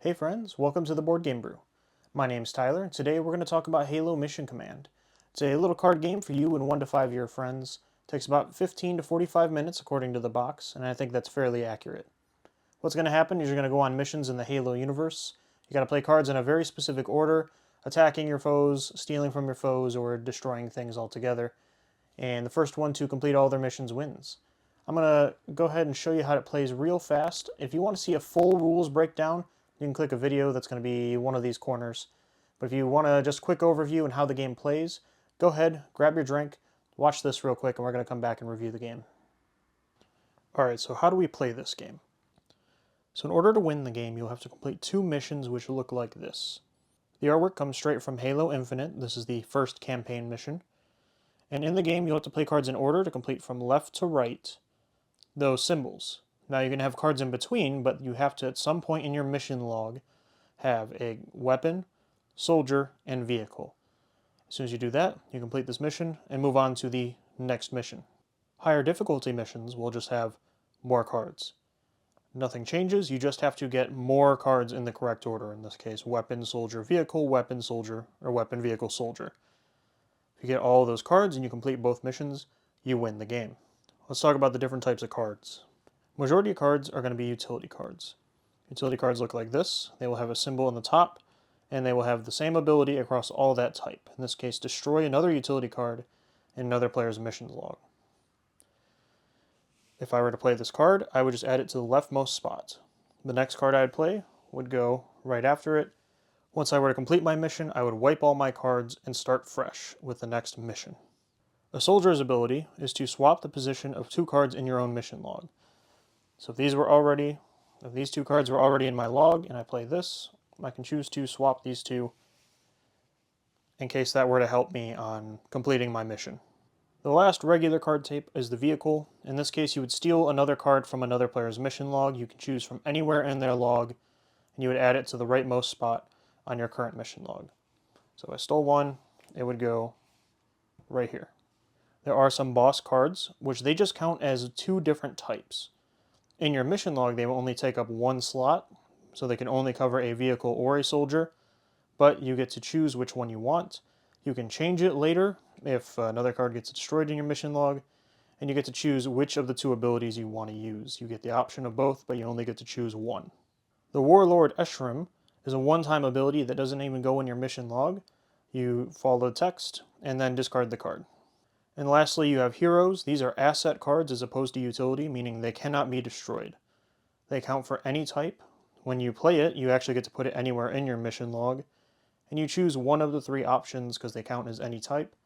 Hey friends, welcome to the Board Game Brew. My name's Tyler, and today we're going to talk about Halo Mission Command. It's a little card game for you and 1 to 5 year friends. It takes about 15 to 45 minutes according to the box, and I think that's fairly accurate. What's going to happen is you're going to go on missions in the Halo universe. You got to play cards in a very specific order, attacking your foes, stealing from your foes, or destroying things altogether. And the first one to complete all their missions wins. I'm going to go ahead and show you how it plays real fast. If you want to see a full rules breakdown, you can click a video that's going to be one of these corners. But if you want to just quick overview and how the game plays, go ahead, grab your drink, watch this real quick, and we're going to come back and review the game. Alright, so how do we play this game? So in order to win the game, you'll have to complete 2 missions which look like this. The artwork comes straight from Halo Infinite. This is the first campaign mission. And in the game, you'll have to play cards in order to complete from left to right those symbols. Now you can have cards in between, but you have to, at some point in your mission log, have a weapon, soldier, and vehicle. As soon as you do that, you complete this mission and move on to the next mission. Higher difficulty missions will just have more cards. Nothing changes, you just have to get more cards in the correct order. In this case, weapon, soldier, vehicle, weapon, soldier, or weapon, vehicle, soldier. If you get all those cards and you complete both missions, you win the game. Let's talk about the different types of cards. Majority of cards are going to be utility cards. Utility cards look like this. They will have a symbol in the top, and they will have the same ability across all that type. In this case, destroy another utility card in another player's missions log. If I were to play this card, I would just add it to the leftmost spot. The next card I'd play would go right after it. Once I were to complete my mission, I would wipe all my cards and start fresh with the next mission. A soldier's ability is to swap the position of 2 cards in your own mission log. So if these 2 cards were already in my log and I play this, I can choose to swap these 2 in case that were to help me on completing my mission. The last regular card type is the vehicle. In this case, you would steal another card from another player's mission log. You can choose from anywhere in their log, and you would add it to the rightmost spot on your current mission log. So if I stole one, it would go right here. There are some boss cards, which they just count as 2 different types. In your mission log, they will only take up 1 slot, so they can only cover a vehicle or a soldier, but you get to choose which one you want. You can change it later if another card gets destroyed in your mission log, and you get to choose which of the 2 abilities you want to use. You get the option of both, but you only get to choose one. The Warlord Eshrim is a one-time ability that doesn't even go in your mission log. You follow the text, and then discard the card. And lastly, you have Heroes. These are asset cards as opposed to utility, meaning they cannot be destroyed. They count for any type. When you play it, you actually get to put it anywhere in your mission log, and you choose one of the 3 options because they count as any type.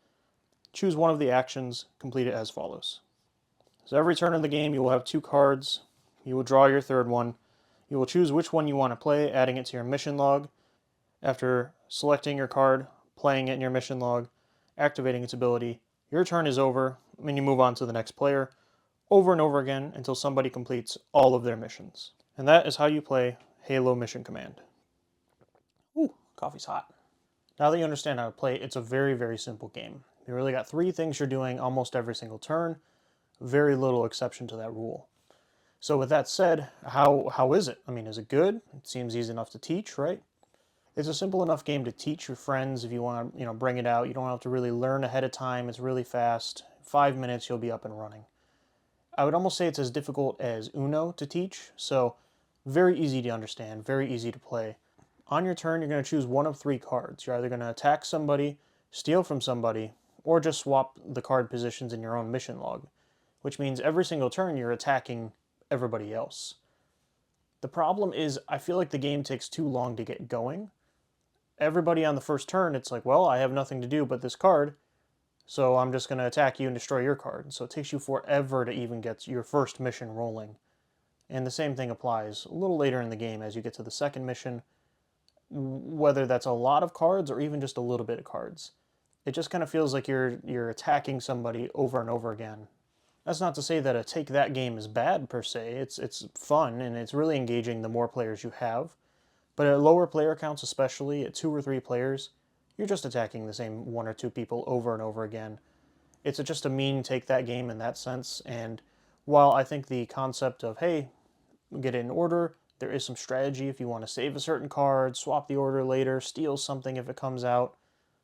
Choose one of the actions, complete it as follows. So every turn in the game, you will have 2 cards. You will draw your 3rd one. You will choose which one you want to play, adding it to your mission log. After selecting your card, playing it in your mission log, activating its ability, your turn is over, and you move on to the next player, over and over again until somebody completes all of their missions. And that is how you play Halo Mission Command. Ooh, coffee's hot. Now that you understand how to play, it's a very, very simple game. You really got 3 things you're doing almost every single turn. Very little exception to that rule. So with that said, how is it? I mean, is it good? It seems easy enough to teach, right? It's a simple enough game to teach your friends if you want to, bring it out. You don't have to really learn ahead of time. It's really fast. 5 minutes, you'll be up and running. I would almost say it's as difficult as Uno to teach, so very easy to understand, very easy to play. On your turn, you're going to choose one of 3 cards. You're either going to attack somebody, steal from somebody, or just swap the card positions in your own mission log, which means every single turn you're attacking everybody else. The problem is I feel like the game takes too long to get going. Everybody on the first turn, it's like, well, I have nothing to do but this card, so I'm just going to attack you and destroy your card. So it takes you forever to even get your first mission rolling. And the same thing applies a little later in the game as you get to the second mission, whether that's a lot of cards or even just a little bit of cards. It just kind of feels like you're attacking somebody over and over again. That's not to say that a take that game is bad per se. It's fun and it's really engaging the more players you have. But at lower player counts, especially at 2 or 3 players, you're just attacking the same 1 or 2 people over and over again. It's just a mean take that game in that sense. And while I think the concept of, hey, get it in order, There is some strategy if you want to save a certain card, swap the order later, steal something if it comes out.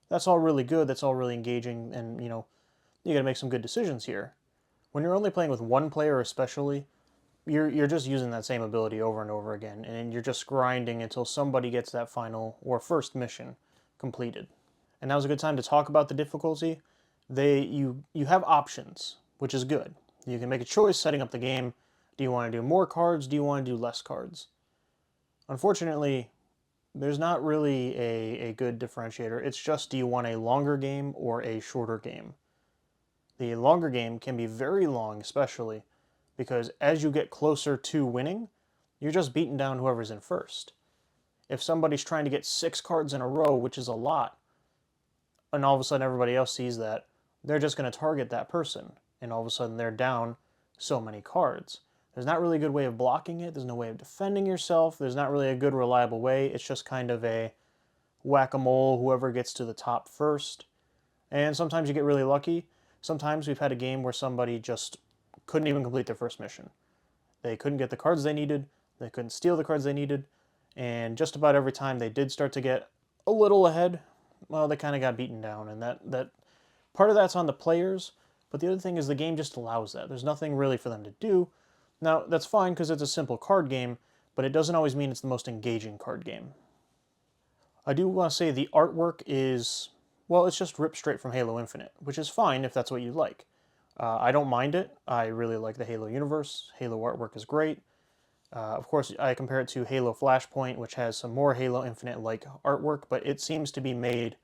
That's all really good, that's all really engaging, and you gotta make some good decisions here. When you're only playing with one player especially, you're just using that same ability over and over again, and you're just grinding until somebody gets that final or first mission completed. And now's a good time to talk about the difficulty. You have options, which is good. You can make a choice setting up the game. Do you want to do more cards? Do you want to do less cards? Unfortunately, there's not really a good differentiator. It's just, do you want a longer game or a shorter game? The longer game can be very long, especially because as you get closer to winning, you're just beating down whoever's in first. If somebody's trying to get 6 cards in a row, which is a lot, and all of a sudden everybody else sees that, they're just going to target that person, and all of a sudden they're down so many cards. There's not really a good way of blocking it, there's no way of defending yourself, there's not really a good reliable way, it's just kind of a whack-a-mole, whoever gets to the top first. And sometimes you get really lucky. Sometimes we've had a game where somebody just couldn't even complete their first mission. They couldn't get the cards they needed, they couldn't steal the cards they needed, and just about every time they did start to get a little ahead, well, they kind of got beaten down, and that part of that's on the players, but the other thing is the game just allows that. There's nothing really for them to do. Now, that's fine because it's a simple card game, but it doesn't always mean it's the most engaging card game. I do want to say the artwork is, well, it's just ripped straight from Halo Infinite, which is fine if that's what you like. I don't mind it. I really like the Halo universe. Halo artwork is great. Of course, I compare it to Halo Flashpoint, which has some more Halo Infinite-like artwork, but it seems to be made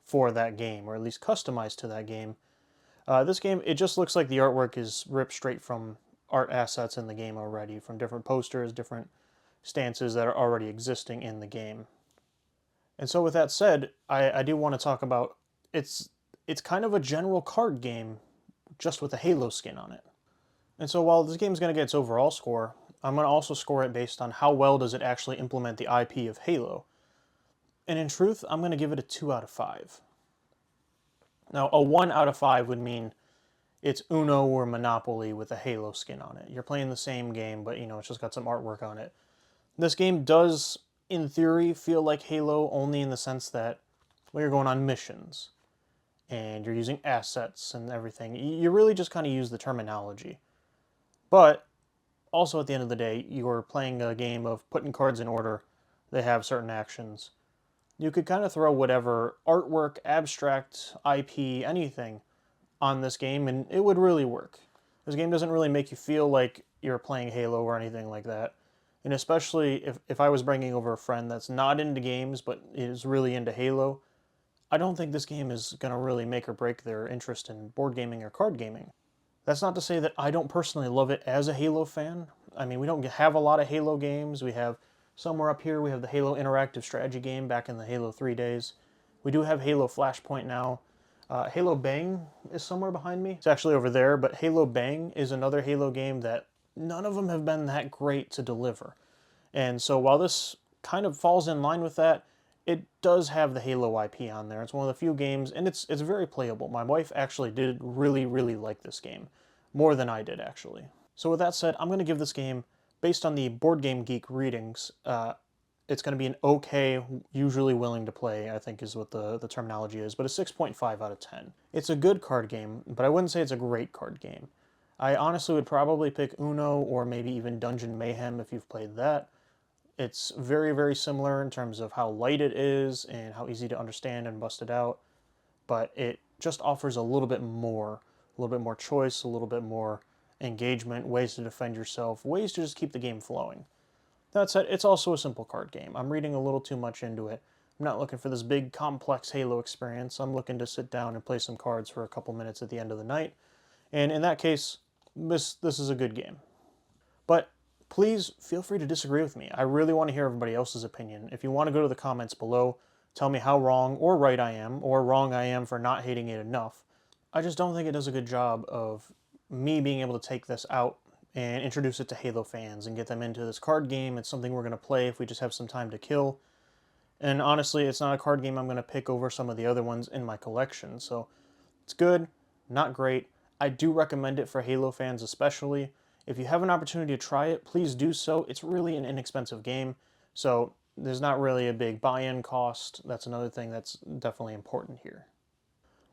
for that game, or at least customized to that game. This game, it just looks like the artwork is ripped straight from art assets in the game already, from different posters, different stances that are already existing in the game. And so with that said, I do want to talk about, it's kind of a general card game, just with a Halo skin on it. And so while this game is going to get its overall score, I'm going to also score it based on how well does it actually implement the IP of Halo. And in truth, I'm going to give it a 2 out of 5. Now, a 1 out of 5 would mean it's Uno or Monopoly with a Halo skin on it. You're playing the same game, but it's just got some artwork on it. This game does, in theory, feel like Halo only in the sense that, well, you're going on missions and you're using assets and everything. You really just kind of use the terminology. But also at the end of the day, you're playing a game of putting cards in order. They have certain actions. You could kind of throw whatever artwork, abstract, IP, anything on this game and it would really work. This game doesn't really make you feel like you're playing Halo or anything like that. And especially if I was bringing over a friend that's not into games but is really into Halo, I don't think this game is going to really make or break their interest in board gaming or card gaming. That's not to say that I don't personally love it as a Halo fan. I mean, we don't have a lot of Halo games. We have, somewhere up here, we have the Halo interactive strategy game back in the Halo 3 days. We do have Halo Flashpoint now. Halo Bang is somewhere behind me. It's actually over there, but Halo Bang is another Halo game that none of them have been that great to deliver. And so while this kind of falls in line with that, it does have the Halo IP on there. It's one of the few games, and it's very playable. My wife actually did really, really like this game. More than I did, actually. So with that said, I'm going to give this game, based on the Board Game Geek readings, it's going to be an okay, usually willing to play, I think is what the terminology is, but a 6.5 out of 10. It's a good card game, but I wouldn't say it's a great card game. I honestly would probably pick Uno or maybe even Dungeon Mayhem if you've played that. It's very, very similar in terms of how light it is and how easy to understand and bust it out, but it just offers a little bit more choice, a little bit more engagement, ways to defend yourself, ways to just keep the game flowing. That said, it's also a simple card game. I'm reading a little too much into it. I'm not looking for this big, complex Halo experience. I'm looking to sit down and play some cards for a couple minutes at the end of the night. And in that case, this is a good game. But please feel free to disagree with me. I really want to hear everybody else's opinion. If you want to go to the comments below, tell me how wrong or right I am, or wrong I am for not hating it enough. I just don't think it does a good job of me being able to take this out and introduce it to Halo fans and get them into this card game. It's something we're going to play if we just have some time to kill. And honestly, it's not a card game I'm going to pick over some of the other ones in my collection. So it's good, not great. I do recommend it for Halo fans especially. If you have an opportunity to try it, please do so. It's really an inexpensive game, so there's not really a big buy-in cost. That's another thing that's definitely important here.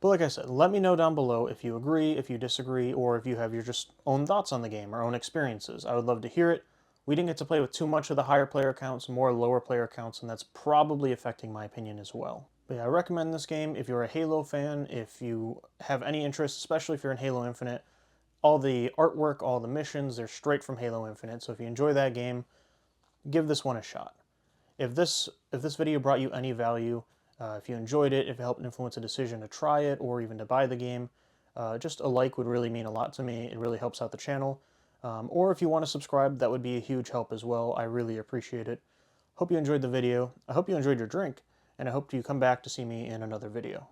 But like I said, let me know down below if you agree, if you disagree, or if you have your just own thoughts on the game or own experiences. I would love to hear it. We didn't get to play with too much of the higher player counts, more lower player counts, and that's probably affecting my opinion as well. But yeah, I recommend this game if you're a Halo fan, if you have any interest, especially if you're in Halo Infinite. All the artwork, all the missions, they're straight from Halo Infinite, so if you enjoy that game, give this one a shot. If this video brought you any value, if you enjoyed it, if it helped influence a decision to try it or even to buy the game, just a like would really mean a lot to me. It really helps out the channel. Or if you want to subscribe, that would be a huge help as well. I really appreciate it. Hope you enjoyed the video. I hope you enjoyed your drink, and I hope you come back to see me in another video.